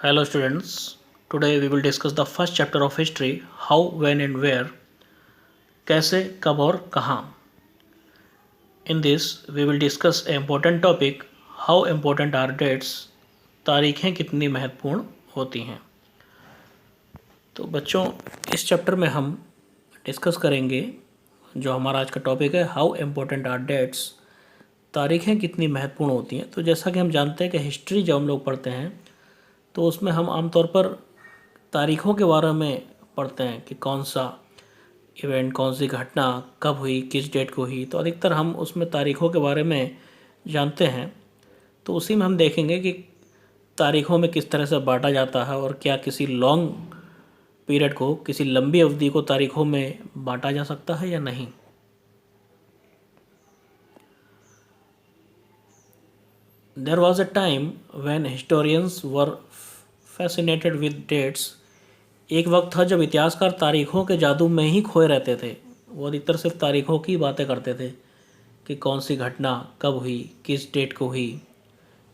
Hello students, today we will discuss the first chapter of history, how, when and where, कैसे, कब और कहाँ. In this we will discuss an important topic, how important are dates, तारीखें कितनी महत्वपूर्ण होती हैं. तो बच्चों इस चैप्टर में हम डिस्कस करेंगे जो हमारा आज का टॉपिक है, हाउ इम्पोर्टेंट आर डेट्स, तारीखें कितनी महत्वपूर्ण होती हैं. तो जैसा कि हम जानते हैं कि हिस्ट्री जब हम लोग पढ़ते हैं तो उसमें हम आमतौर पर तारीख़ों के बारे में पढ़ते हैं कि कौन सा इवेंट, कौन सी घटना कब हुई, किस डेट को हुई. तो अधिकतर हम उसमें तारीख़ों के बारे में जानते हैं. तो उसी में हम देखेंगे कि तारीख़ों में किस तरह से बांटा जाता है और क्या किसी लॉन्ग पीरियड को, किसी लंबी अवधि को तारीख़ों में बांटा जा सकता है या नहीं. There was a time when historians were fascinated with dates. एक वक्त था जब इतिहासकार तारीख़ों के जादू में ही खोए रहते थे. वो अधिकतर सिर्फ तारीख़ों की बातें करते थे कि कौन सी घटना कब हुई, किस डेट को हुई.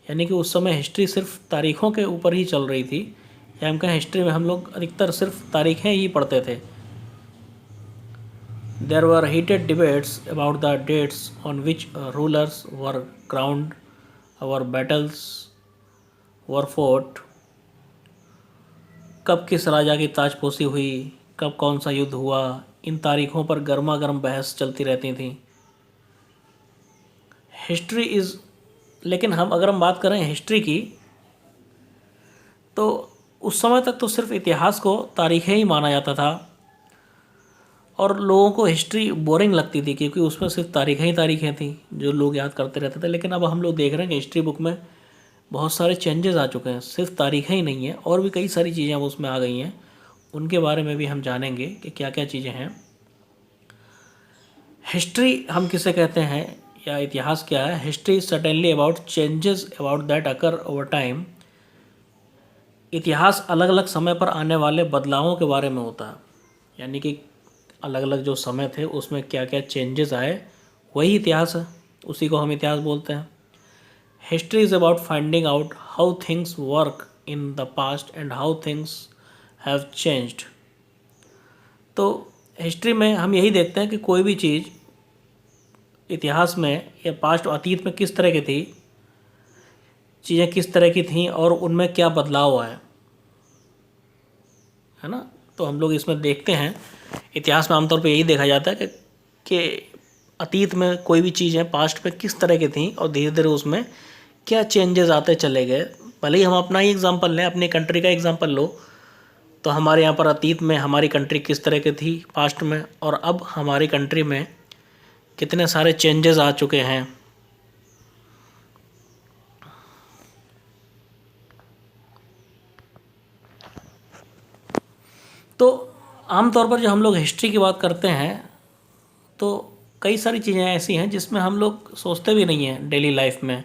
यानी कि उस समय हिस्ट्री सिर्फ तारीख़ों के ऊपर ही चल रही थी, या हम कहें हिस्ट्री में हम लोग अधिकतर सिर्फ तारीखें ही पढ़ते थे. There were heated debates about the dates on which rulers were crowned, our battles were fought. कब किस राजा की ताजपोशी हुई, कब कौन सा युद्ध हुआ, इन तारीखों पर गर्मा गर्म बहस चलती रहती थी. हिस्ट्री इज़, लेकिन अगर हम बात करें हिस्ट्री की, तो उस समय तक तो सिर्फ इतिहास को तारीखें ही माना जाता था और लोगों को हिस्ट्री बोरिंग लगती थी क्योंकि उसमें सिर्फ तारीखें थी जो लोग याद करते रहते थे. लेकिन अब हम लोग देख रहे हैं कि हिस्ट्री बुक में बहुत सारे चेंजेस आ चुके हैं. सिर्फ तारीखें ही नहीं हैं और भी कई सारी चीज़ें अब उसमें आ गई हैं. उनके बारे में भी हम जानेंगे कि क्या क्या चीज़ें हैं. हिस्ट्री हम किसे कहते हैं या इतिहास क्या है. History is certainly about changes about that occur over time. इतिहास अलग अलग समय पर आने वाले बदलावों के बारे में होता है. यानी कि अलग अलग जो समय थे उसमें क्या क्या चेंजेस आए, वही इतिहास है, उसी को हम इतिहास बोलते हैं. History is about finding out how things work in the past and how things have changed. तो हिस्ट्री में हम यही देखते हैं कि कोई भी चीज़ इतिहास में या पास्ट अतीत में किस तरह की थी, चीज़ें किस तरह की थीं और उनमें क्या बदलाव आए, है ना. तो हम लोग इसमें देखते हैं इतिहास में आमतौर पे यही देखा जाता है कि अतीत में कोई भी चीज़ है पास्ट में किस तरह की थी और धीरे धीरे उसमें क्या चेंजेस आते चले गए. भले ही हम अपना ही एग्जांपल लें, अपनी कंट्री का एग्जांपल लो, तो हमारे यहाँ पर अतीत में हमारी कंट्री किस तरह की थी पास्ट में, और अब हमारी कंट्री में कितने सारे चेंजेस आ चुके हैं. तो आमतौर पर जब हम लोग हिस्ट्री की बात करते हैं तो कई सारी चीज़ें ऐसी हैं जिसमें हम लोग सोचते भी नहीं हैं डेली लाइफ में.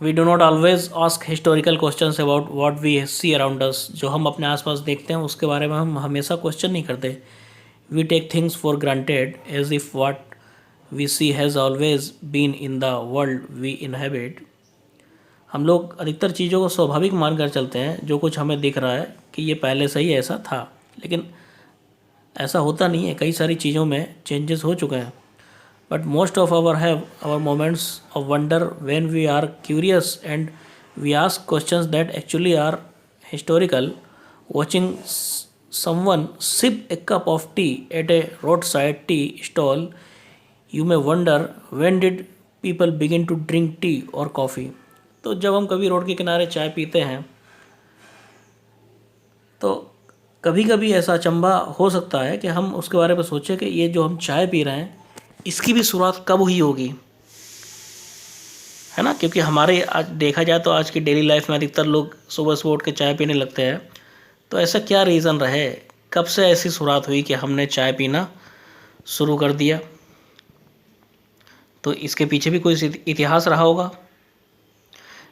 We do not always ask historical questions about what we see around us. जो हम अपने आसपास देखते हैं उसके बारे में हम हमेशा क्वेश्चन नहीं करते. We take things for granted as if what we see has always been in the world we inhabit. हम लोग अधिकतर चीज़ों को स्वाभाविक मानकर चलते हैं. जो कुछ हमें दिख रहा है कि ये पहले से ही ऐसा था, लेकिन ऐसा होता नहीं है. कई सारी चीज़ों में चेंजेस हो चुके हैं. But most of our have our moments of wonder when we are curious and we ask questions that actually are historical. Watching someone sip a cup of tea at a road side tea stall, you may wonder when did people begin to drink tea और coffee. तो जब हम कभी road के किनारे चाय पीते हैं तो कभी कभी ऐसा अचंभा हो सकता है कि हम उसके बारे में सोचें कि ये जो हम चाय पी रहे हैं इसकी भी शुरुआत कब हुई होगी, है ना. क्योंकि हमारे आज देखा जाए तो आज की डेली लाइफ में अधिकतर लोग सुबह सुबह उठ के चाय पीने लगते हैं. तो ऐसा क्या रीज़न रहे, कब से ऐसी शुरुआत हुई कि हमने चाय पीना शुरू कर दिया. तो इसके पीछे भी कोई इतिहास रहा होगा.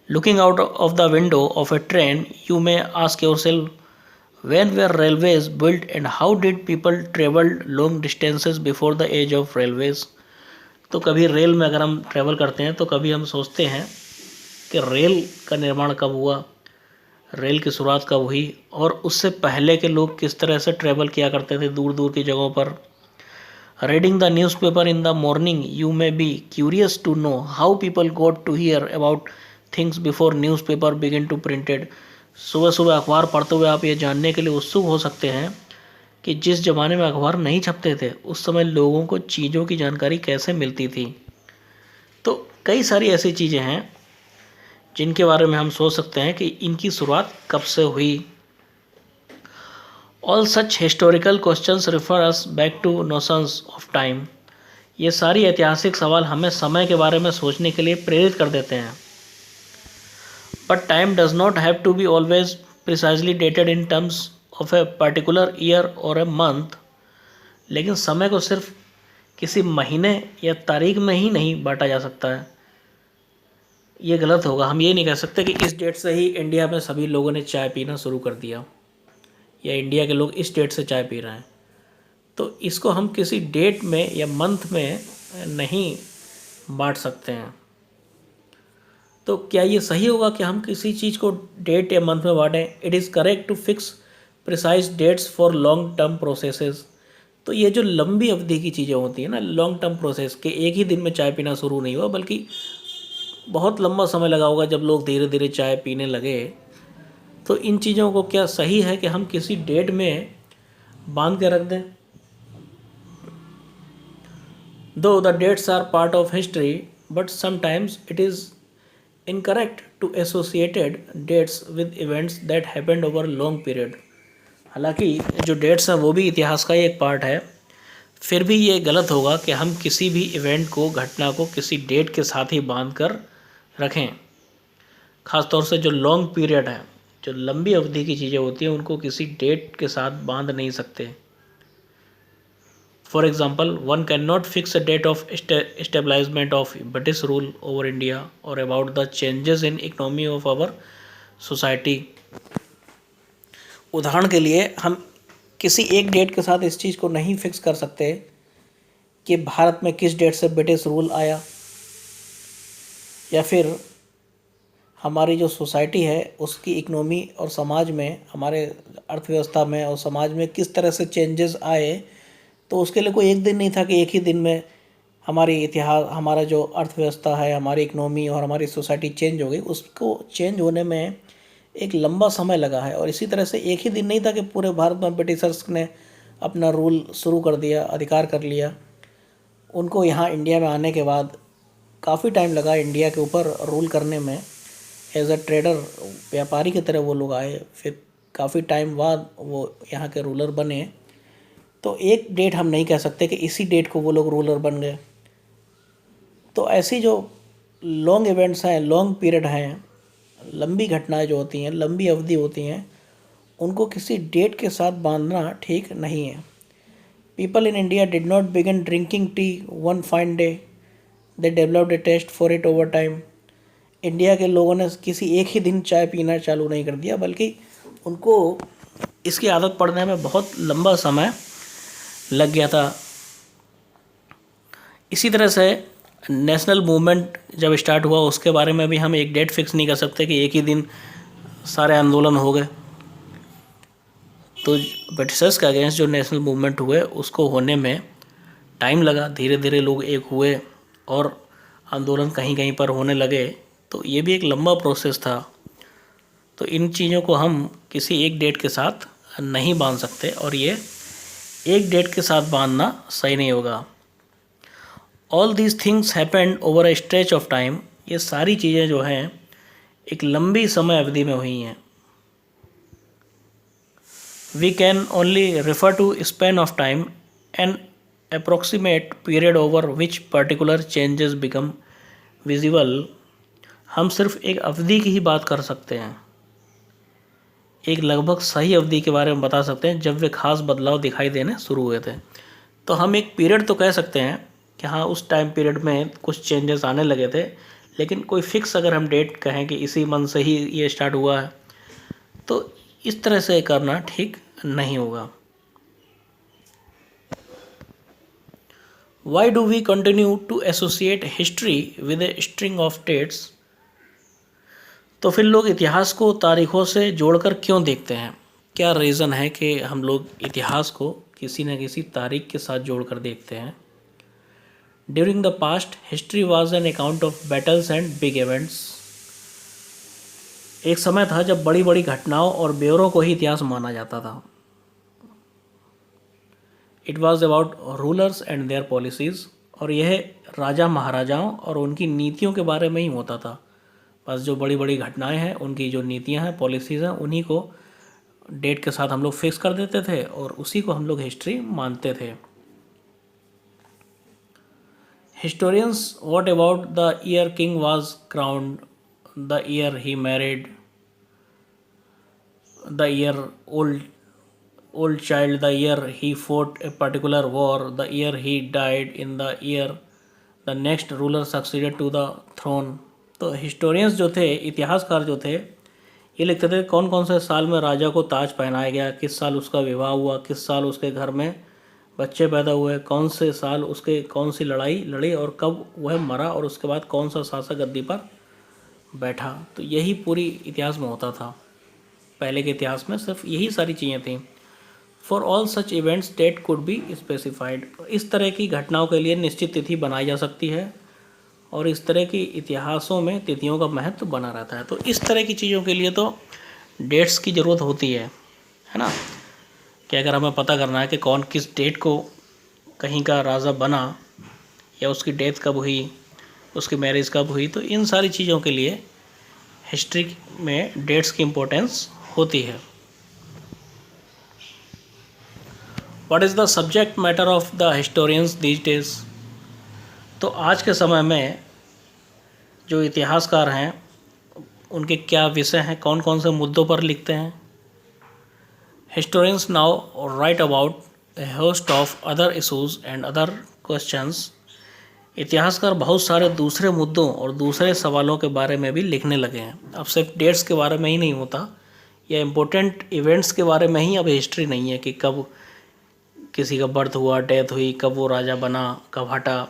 Looking out of the window of A train, you may ask your self, when were railways built and how did people travel long distances before the age of railways. तो कभी रेल में अगर हम ट्रैवल करते हैं तो कभी हम सोचते हैं कि रेल का निर्माण कब हुआ, रेल की शुरुआत कब हुई और उससे पहले के लोग किस तरह से ट्रैवल किया करते थे दूर दूर की जगहों पर। Reading the newspaper in the morning you may be curious to know how people got to hear about things before newspaper begin to printed. सुबह सुबह अखबार पढ़ते हुए आप ये जानने के लिए उत्सुक हो सकते हैं कि जिस ज़माने में अखबार नहीं छपते थे उस समय लोगों को चीज़ों की जानकारी कैसे मिलती थी। तो कई सारी ऐसी चीज़ें हैं जिनके बारे में हम सोच सकते हैं कि इनकी शुरुआत कब से हुई। All such historical questions refer us back to notions of time. ये सारी ऐतिहासिक सवाल हमें समय के बारे में सोचने के लिए प्रेरित कर देते हैं। But time does not have to be always precisely dated in terms of a particular year और ए मंथ। लेकिन समय को सिर्फ किसी महीने या तारीख में ही नहीं बांटा जा सकता है। ये गलत होगा। हम ये नहीं कह सकते कि इस डेट से ही इंडिया में सभी लोगों ने चाय पीना शुरू कर दिया या इंडिया के लोग इस डेट से चाय पी रहे हैं। तो इसको हम किसी डेट में या मंथ में नहीं बांट सकते हैं। तो क्या ये सही होगा कि हम किसी चीज़ को डेट या मंथ में बांटें? It is correct to fix precise dates for long term processes. तो ये जो लंबी अवधि की चीज़ें होती हैं ना, लॉन्ग टर्म प्रोसेस के एक ही दिन में चाय पीना शुरू नहीं हुआ बल्कि बहुत लंबा समय लगा होगा जब लोग धीरे धीरे चाय पीने लगे। तो इन चीज़ों को क्या सही है कि हम किसी डेट में बांध के रख दें? दो the dates are part of history but sometimes it is incorrect to associated dates with events that happened over long period. हालांकि जो डेट्स हैं वो भी इतिहास का ही एक पार्ट है, फिर भी ये गलत होगा कि हम किसी भी इवेंट को, घटना को किसी डेट के साथ ही बांध कर रखें। ख़ासतौर से जो लॉन्ग पीरियड है, जो लंबी अवधि की चीज़ें होती हैं, उनको किसी डेट के साथ बांध नहीं सकते। For example, one can not fix a date of establishment of British rule over India और about the changes in economy of our society. उदाहरण के लिए हम किसी एक डेट के साथ इस चीज़ को नहीं फिक्स कर सकते कि भारत में किस डेट से ब्रिटिश रूल आया, या फिर हमारी जो सोसाइटी है उसकी इकनॉमी और समाज में, हमारे अर्थव्यवस्था में और समाज में किस तरह से चेंजेस आए। तो उसके लिए कोई एक दिन नहीं था कि एक ही दिन में हमारी इतिहास, हमारा जो अर्थव्यवस्था है, हमारी इकनॉमी और हमारी सोसाइटी चेंज हो गई। उसको चेंज होने में एक लंबा समय लगा है। और इसी तरह से एक ही दिन नहीं था कि पूरे भारत में ब्रिटिशर्स ने अपना रूल शुरू कर दिया, अधिकार कर लिया। उनको यहाँ इंडिया में आने के बाद काफ़ी टाइम लगा इंडिया के ऊपर रूल करने में। एज अ ट्रेडर, व्यापारी की तरह वो लोग आए, फिर काफ़ी टाइम बाद वो यहाँ के रूलर बने। तो एक डेट हम नहीं कह सकते कि इसी डेट को वो लोग रूलर बन गए। तो ऐसी जो लॉन्ग इवेंट्स हैं, लॉन्ग पीरियड हैं, लंबी घटनाएं जो होती हैं, लंबी अवधि होती हैं, उनको किसी डेट के साथ बांधना ठीक नहीं है। People in India did not begin drinking tea one fine day, they developed a taste for it over time. India के लोगों ने किसी एक ही दिन चाय पीना चालू नहीं कर दिया, बल्कि उनको इसकी आदत पड़ने में बहुत लंबा समय लग गया था। इसी तरह से नेशनल मूवमेंट जब स्टार्ट हुआ उसके बारे में भी हम एक डेट फिक्स नहीं कर सकते कि एक ही दिन सारे आंदोलन हो गए। तो ब्रिटिशर्स के अगेंस्ट जो नेशनल मूवमेंट हुए उसको होने में टाइम लगा, धीरे धीरे लोग एक हुए और आंदोलन कहीं कहीं पर होने लगे। तो ये भी एक लंबा प्रोसेस था। तो इन चीज़ों को हम किसी एक डेट के साथ नहीं बांध सकते और ये एक डेट के साथ बांधना सही नहीं होगा। All these things happened over a stretch of time. ये सारी चीज़ें जो हैं एक लंबी समय अवधि में हुई हैं। We can only refer to span of time an approximate period over which particular changes become visible. हम सिर्फ एक अवधि की ही बात कर सकते हैं, एक लगभग सही अवधि के बारे में बता सकते हैं जब वे खास बदलाव दिखाई देने शुरू हुए थे। तो हम एक पीरियड तो कह सकते हैं कि हाँ, उस टाइम पीरियड में कुछ चेंजेस आने लगे थे, लेकिन कोई फिक्स अगर हम डेट कहें कि इसी मंथ से ही ये स्टार्ट हुआ है, तो इस तरह से करना ठीक नहीं होगा। Why do we continue to associate history with a string of dates? तो फिर लोग इतिहास को तारीखों से जोड़कर क्यों देखते हैं? क्या रीज़न है कि हम लोग इतिहास को किसी न किसी तारीख के साथ जोड़कर देखते हैं? During the past history was an account of battles and big events. एक समय था जब बड़ी बड़ी घटनाओं और ब्यौरों को ही इतिहास माना जाता था। It was about rulers and their policies, और यह राजा महाराजाओं और उनकी नीतियों के बारे में ही होता था। बस जो बड़ी बड़ी घटनाएं हैं, उनकी जो नीतियां हैं, पॉलिसीज़ हैं, उन्हीं को डेट के साथ हम लोग फिक्स कर देते थे और उसी को हम लोग हिस्ट्री मानते थे। Historians, what about the year king was crowned, the year he married, the year old child, the year he fought a particular war, the year he died, in the year the next ruler succeeded to the throne। तो historians जो थे, इतिहासकार जो थे, ये लिखते थे कौन कौन से साल में राजा को ताज पहनाया गया, किस साल उसका विवाह हुआ, किस साल उसके घर में बच्चे पैदा हुए, कौन से साल उसके कौन सी लड़ाई लड़ी और कब वह मरा, और उसके बाद कौन सा शासक गद्दी पर बैठा। तो यही पूरी इतिहास में होता था। पहले के इतिहास में सिर्फ यही सारी चीज़ें थी। For all such events date could be specified. इस तरह की घटनाओं के लिए निश्चित तिथि बनाई जा सकती है और इस तरह की इतिहासों में तिथियों का महत्व बना रहता है। तो इस तरह की चीज़ों के लिए तो डेट्स की ज़रूरत होती है ना, कि अगर हमें पता करना है कि कौन किस डेट को कहीं का राजा बना या उसकी डेथ कब हुई, उसकी मैरिज कब हुई, तो इन सारी चीज़ों के लिए हिस्ट्री में डेट्स की इम्पोर्टेंस होती है। What is the subject matter of the historians these days. तो आज के समय में जो इतिहासकार हैं उनके क्या विषय हैं, कौन कौन से मुद्दों पर लिखते हैं? Historians now right about A host of other issues and other questions. इतिहासकार बहुत सारे दूसरे मुद्दों और दूसरे सवालों के बारे में भी लिखने लगे हैं। अब सिर्फ डेट्स के बारे में ही नहीं होता, या इम्पोर्टेंट इवेंट्स के बारे में ही अब हिस्ट्री नहीं है कि कब किसी का बर्थ हुआ, डेथ हुई, कब वो राजा बना, कब हटा,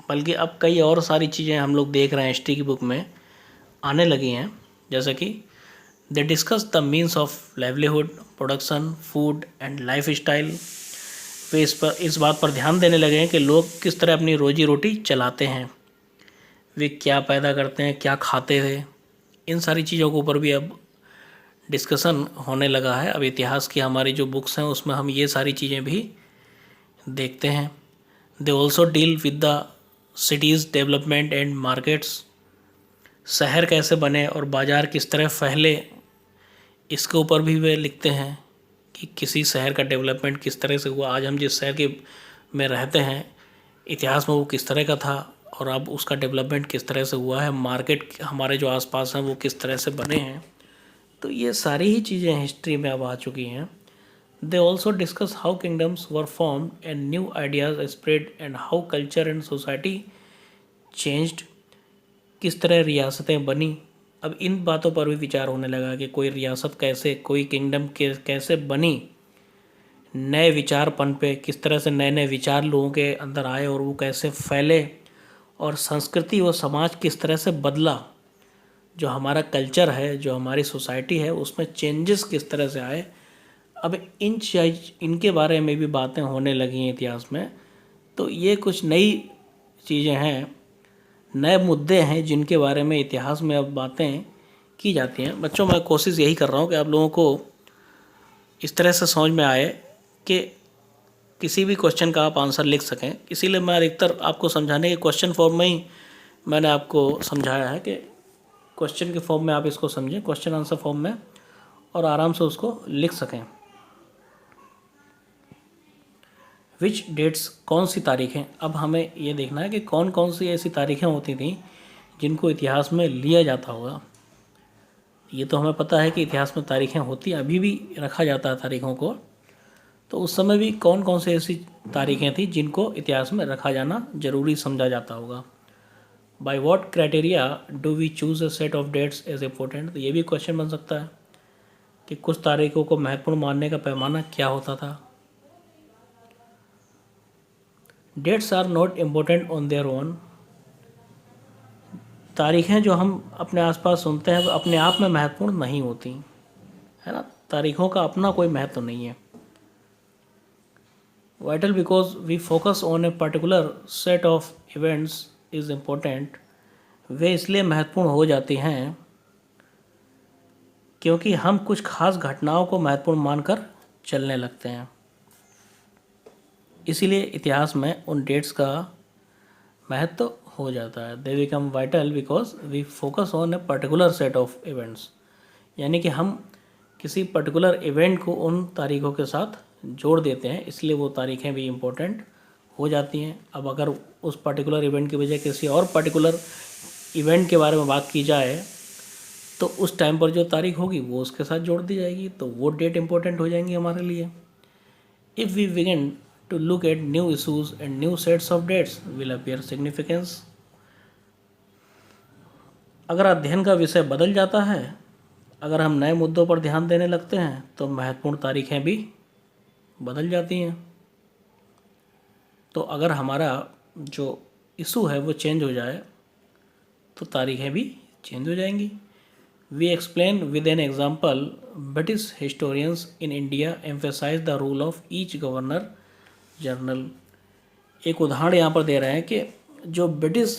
बल्कि अब कई और सारी चीज़ें हम लोग देख रहे हैं हिस्ट्री की बुक में आने लगी हैं। जैसे कि they discuss the means of livelihood, production, food and life style. वे इस बात पर ध्यान देने लगे हैं कि लोग किस तरह अपनी रोजी रोटी चलाते हैं, वे क्या पैदा करते हैं, क्या खाते थे। इन सारी चीज़ों के ऊपर भी अब डिस्कशन होने लगा है। अब इतिहास की हमारी जो बुक्स हैं उसमें हम ये सारी चीज़ें भी देखते हैं। They also deal with the cities development and markets. शहर कैसे बने और बाज़ार किस तरह फैले, इसके ऊपर भी वे लिखते हैं कि किसी शहर का डेवलपमेंट किस तरह से हुआ। आज हम जिस शहर के में रहते हैं, इतिहास में वो किस तरह का था और अब उसका डेवलपमेंट किस तरह से हुआ है। मार्केट हमारे जो आसपास हैं वो किस तरह से बने हैं। तो ये सारी ही चीज़ें हिस्ट्री में अब आ चुकी हैं। They also discuss how kingdoms were formed and new ideas spread and how culture and society changed. किस तरह रियासतें बनी, अब इन बातों पर भी विचार होने लगा कि कोई रियासत कैसे, कोई किंगडम कैसे बनी, नए विचार पनपे, किस तरह से नए नए विचार लोगों के अंदर आए और वो कैसे फैले, और संस्कृति व समाज किस तरह से बदला। जो हमारा कल्चर है, जो हमारी सोसाइटी है, उसमें चेंजेस किस तरह से आए। अब इनके बारे में भी बातें होने लगी हैं इतिहास में। तो ये कुछ नई चीज़ें हैं, नए मुद्दे हैं जिनके बारे में इतिहास में अब बातें की जाती हैं। बच्चों, मैं कोशिश यही कर रहा हूँ कि आप लोगों को इस तरह से समझ में आए कि किसी भी क्वेश्चन का आप आंसर लिख सकें। इसीलिए मैं अधिकतर आपको समझाने के क्वेश्चन फॉर्म में ही मैंने आपको समझाया है कि क्वेश्चन के फॉर्म में आप इसको समझें, क्वेश्चन आंसर फॉर्म में, और आराम से उसको लिख सकें। विच डेट्स, कौन सी तारीखें। अब हमें ये देखना है कि कौन कौन सी ऐसी तारीखें होती थी जिनको इतिहास में लिया जाता होगा। ये तो हमें पता है कि इतिहास में तारीखें होती, अभी भी रखा जाता है तारीखों को। तो उस समय भी कौन कौन सी ऐसी तारीखें थी जिनको इतिहास में रखा जाना जरूरी समझा जाता होगा। By what criteria do we choose a set of dates as important. तो ये भी क्वेश्चन बन सकता है कि कुछ तारीखों को महत्वपूर्ण मानने का पैमाना क्या होता था। Dates are not important on their own. तारीखें जो हम अपने आसपास सुनते हैं वो अपने आप में महत्वपूर्ण नहीं होती, है ना। तारीखों का अपना कोई महत्व नहीं है। Vital because we focus on a particular set of events is important. वे इसलिए महत्वपूर्ण हो जाती हैं क्योंकि हम कुछ खास घटनाओं को महत्वपूर्ण मानकर चलने लगते हैं। इसीलिए इतिहास में उन डेट्स का महत्व हो जाता है। They become vital because we focus on a particular set of events, यानी कि हम किसी पर्टिकुलर इवेंट को उन तारीखों के साथ जोड़ देते हैं, इसलिए वो तारीखें भी इम्पोर्टेंट हो जाती हैं। अब अगर उस पर्टिकुलर इवेंट की बजाय किसी और पर्टिकुलर इवेंट के बारे में बात की जाए तो उस टाइम पर जो तारीख होगी वो उसके साथ जोड़ दी जाएगी, तो वो डेट इम्पोर्टेंट हो जाएंगी हमारे लिए। If we begin to look at new issues and new sets of dates will appear significance. अगर अध्ययन का विषय बदल जाता है, अगर हम नए मुद्दों पर ध्यान देने लगते हैं तो महत्वपूर्ण तारीखें भी बदल जाती हैं। तो अगर हमारा जो इशू है वो चेंज हो जाए तो तारीखें भी चेंज हो जाएंगी। We explain with an example British historians in India emphasize the rule of each governor general. एक उदाहरण यहाँ पर दे रहे हैं कि जो ब्रिटिश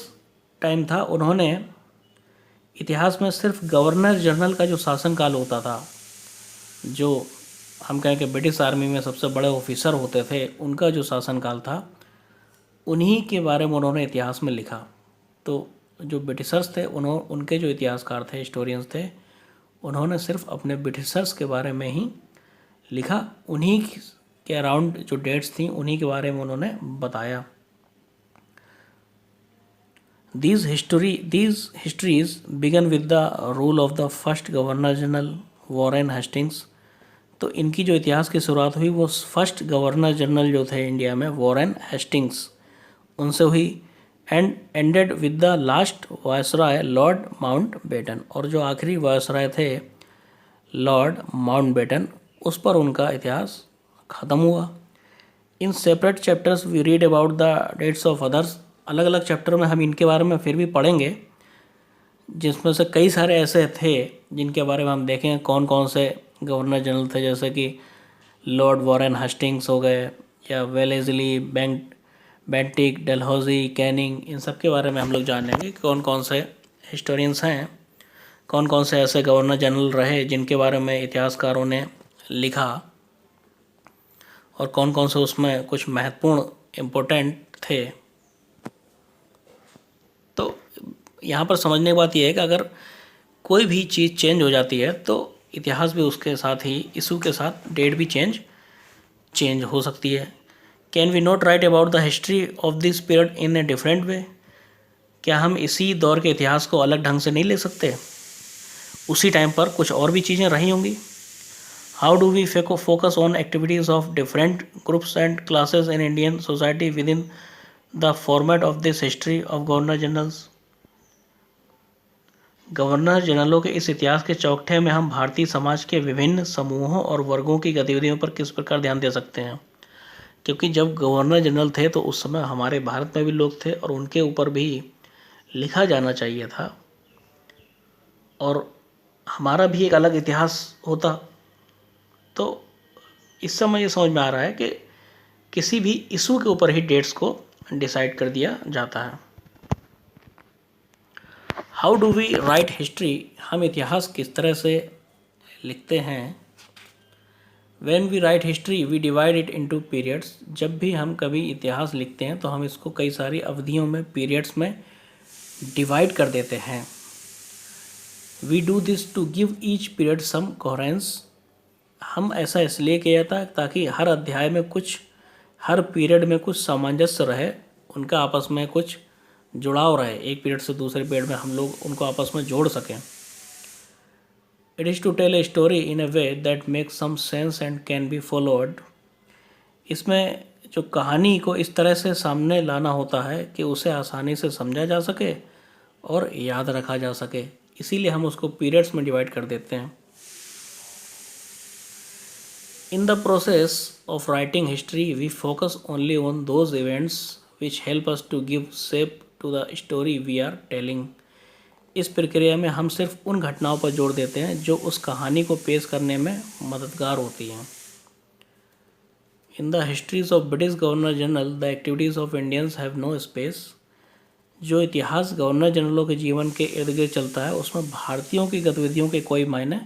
टाइम था उन्होंने इतिहास में सिर्फ गवर्नर जनरल का जो शासनकाल होता था, जो हम कहें कि ब्रिटिश आर्मी में सबसे बड़े ऑफिसर होते थे, उनका जो शासनकाल था उन्हीं के बारे में उन्होंने इतिहास में लिखा। तो जो ब्रिटिशर्स थे उनके जो इतिहासकार थे, हिस्टोरियंस थे, उन्होंने सिर्फ अपने ब्रिटिशर्स के बारे में ही लिखा, उन्हीं के अराउंड जो डेट्स थी उन्हीं के बारे में उन्होंने बताया। These histories begin with the rule of the first governor general Warren Hastings. तो इनकी जो इतिहास की शुरुआत हुई वो फर्स्ट गवर्नर जनरल जो थे इंडिया में, वॉरेन हेस्टिंग्स, उनसे हुई। And ended with the last viceroy Lord Mountbatten, और जो आखिरी वायसराय थे लॉर्ड माउंटबेटन, उस पर उनका इतिहास ख़त्म हुआ। In separate chapters we read about the dates of others. अलग अलग चैप्टर में हम इनके बारे में फिर भी पढ़ेंगे, जिसमें से कई सारे ऐसे थे जिनके बारे में हम देखें कौन कौन से गवर्नर जनरल थे, जैसे कि लॉर्ड वॉरेन हेस्टिंग्स हो गए, या वेलेस्ली, बेंटिक, डलहौजी, कैनिंग, इन सब के बारे में हम लोग जानेंगे कि कौन कौन से हिस्टोरियंस हैं, कौन कौन से ऐसे गवर्नर जनरल रहे जिनके बारे में इतिहासकारों ने लिखा, और कौन कौन से उसमें कुछ महत्वपूर्ण इम्पोर्टेंट थे। तो यहाँ पर समझने की बात यह है कि अगर कोई भी चीज़ चेंज हो जाती है तो इतिहास भी उसके साथ ही, इशू के साथ डेट भी चेंज हो सकती है। Can we not write about the history of this period in a different way. क्या हम इसी दौर के इतिहास को अलग ढंग से नहीं ले सकते? उसी टाइम पर कुछ और भी चीज़ें रही होंगी। How do we focus on activities of different groups and classes in Indian society within the format of this history of governor generals. Governor जनरलों के इस इतिहास के चौकठे में हम भारतीय समाज के विभिन्न समूहों और वर्गों की गतिविधियों पर किस प्रकार ध्यान दे सकते हैं? क्योंकि जब गवर्नर जनरल थे तो उस समय हमारे भारत में भी लोग थे और उनके ऊपर भी लिखा जाना चाहिए था, और हमारा भी एक अलग इतिहास होता। तो इस समय ये समझ में आ रहा है कि किसी भी इशू के ऊपर ही डेट्स को डिसाइड कर दिया जाता है। How do we write history. हम इतिहास किस तरह से लिखते हैं? When we write history we divide it into periods. जब भी हम कभी इतिहास लिखते हैं तो हम इसको कई सारी अवधियों में, पीरियड्स में डिवाइड कर देते हैं। We do this to give each period some coherence. हम ऐसा इसलिए किया जाता है ताकि हर अध्याय में कुछ, हर पीरियड में कुछ सामंजस्य रहे, उनका आपस में कुछ जुड़ाव रहे, एक पीरियड से दूसरे पीरियड में हम लोग उनको आपस में जोड़ सकें। It is to tell a story in a way that makes some sense and can be followed. इसमें जो कहानी को इस तरह से सामने लाना होता है कि उसे आसानी से समझा जा सके और याद रखा जा सके, इसीलिए हम उसको पीरियड्स में डिवाइड कर देते हैं। In the process of writing history, we focus only on those events which help us to give shape to the story we are telling. इस प्रक्रिया में हम सिर्फ उन घटनाओं पर जोर देते हैं जो उस कहानी को पेश करने में मददगार होती हैं। In the histories of British governor general the activities of Indians have no space. जो इतिहास गवर्नर जनरलों के जीवन के इर्द गिर्द चलता है उसमें भारतीयों की गतिविधियों के कोई मायने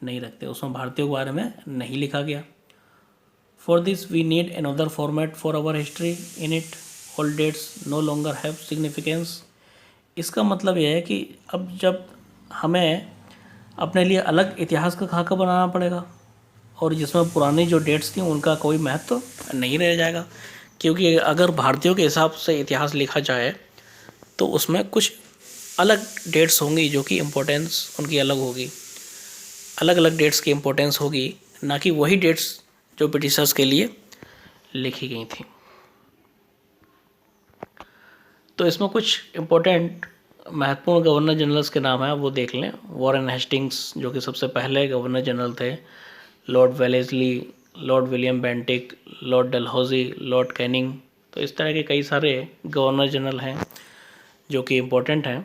नहीं रखते, उसमें भारतीयों के बारे में नहीं लिखा गया। For this we need another format for our history, in it all dates no longer have significance. इसका मतलब यह है कि अब जब हमें अपने लिए अलग इतिहास का खाका बनाना पड़ेगा और जिसमें पुरानी जो डेट्स थी उनका कोई महत्व नहीं रह जाएगा, क्योंकि अगर भारतीयों के हिसाब से इतिहास लिखा जाए तो उसमें कुछ अलग डेट्स होंगी जो कि इम्पोर्टेंस उनकी अलग होगी, अलग अलग डेट्स की इम्पोर्टेंस होगी, ना कि वही डेट्स जो ब्रिटिशर्स के लिए लिखी गई थी। तो इसमें कुछ इम्पोर्टेंट महत्वपूर्ण गवर्नर जनरल्स के नाम हैं, वो देख लें। वॉरेन हेस्टिंग्स जो कि सबसे पहले गवर्नर जनरल थे, Lord Wellesley, Lord William Bentinck, Lord Dalhousie, Lord Canning. तो इस तरह के कई सारे गवर्नर जनरल हैं जो कि इम्पोर्टेंट हैं।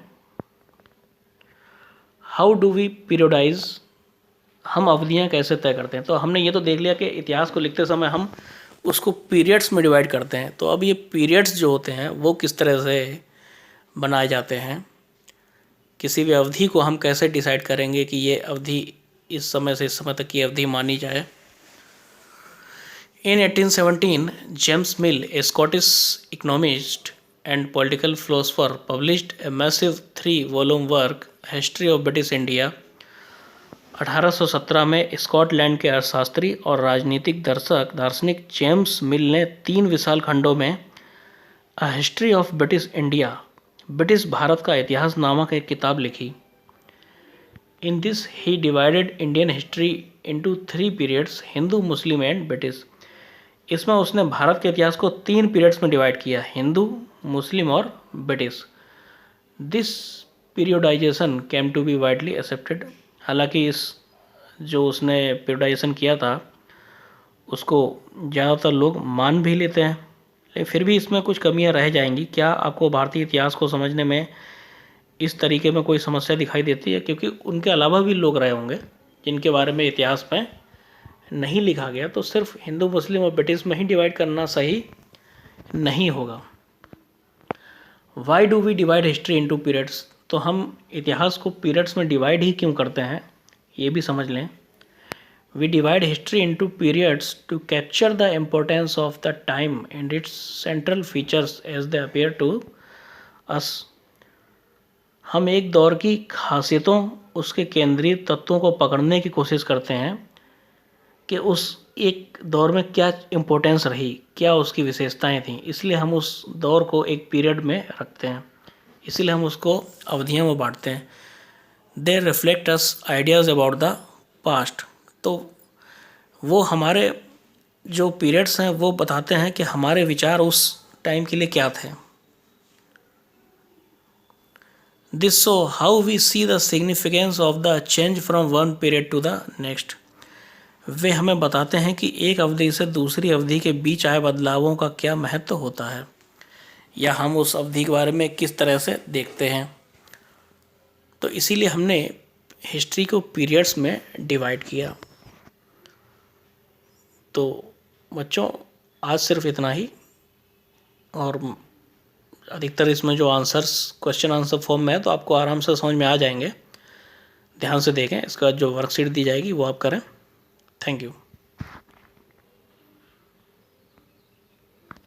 हाउ डू वी पीरियडाइज, हम अवधियाँ कैसे तय करते हैं। तो हमने ये तो देख लिया कि इतिहास को लिखते समय हम उसको पीरियड्स में डिवाइड करते हैं। तो अब ये पीरियड्स जो होते हैं वो किस तरह से बनाए जाते हैं, किसी भी अवधि को हम कैसे डिसाइड करेंगे कि ये अवधि इस समय से इस समय तक की अवधि मानी जाए। In 1817, James Mill, a Scottish economist and political philosopher, published a massive 3-volume work, History of British India। 1817 में स्कॉटलैंड के अर्थशास्त्री और राजनीतिक दार्शनिक जेम्स मिल ने 3 विशाल खंडों में a history of British India, British Bharat का इतिहास नामक एक किताब लिखी। In this he divided Indian history into 3 periods, Hindu, Muslim and British. इसमें उसने भारत के इतिहास को 3 पीरियड्स में डिवाइड किया, हिंदू, मुस्लिम और British. This periodization came to be widely accepted. हालांकि इस जो उसने पीरियोडाइजेशन किया था उसको ज़्यादातर लोग मान भी लेते हैं, लेकिन फिर भी इसमें कुछ कमियां रह जाएंगी। क्या आपको भारतीय इतिहास को समझने में इस तरीके में कोई समस्या दिखाई देती है? क्योंकि उनके अलावा भी लोग रहे होंगे जिनके बारे में इतिहास में नहीं लिखा गया, तो सिर्फ हिंदू, मुस्लिम और ब्रिटिश में ही डिवाइड करना सही नहीं होगा। Why do we divide history into periods, तो हम इतिहास को पीरियड्स में डिवाइड ही क्यों करते हैं ये भी समझ लें। We divide history into periods to capture the importance of the time and its central features as they appear to us. हम एक दौर की खासियतों, उसके केंद्रीय तत्वों को पकड़ने की कोशिश करते हैं कि उस एक दौर में क्या इम्पोर्टेंस रही, क्या उसकी विशेषताएं थीं, इसलिए हम उस दौर को एक पीरियड में रखते हैं, इसीलिए हम उसको अवधियों में बांटते हैं। दे reflect us ideas about the past, तो वो हमारे जो पीरियड्स हैं वो बताते हैं कि हमारे विचार उस टाइम के लिए क्या थे। This show how we see the significance of the change from one period to the next. वे हमें बताते हैं कि एक अवधि से दूसरी अवधि के बीच आए बदलावों का क्या महत्व होता है, या हम उस अवधि के बारे में किस तरह से देखते हैं। तो इसीलिए हमने हिस्ट्री को पीरियड्स में डिवाइड किया। तो बच्चों आज सिर्फ इतना ही, और अधिकतर इसमें जो आंसर्स क्वेश्चन आंसर फॉर्म में है तो आपको आराम से समझ में आ जाएंगे। ध्यान से देखें, इसका जो वर्कशीट दी जाएगी वो आप करें। Thank you.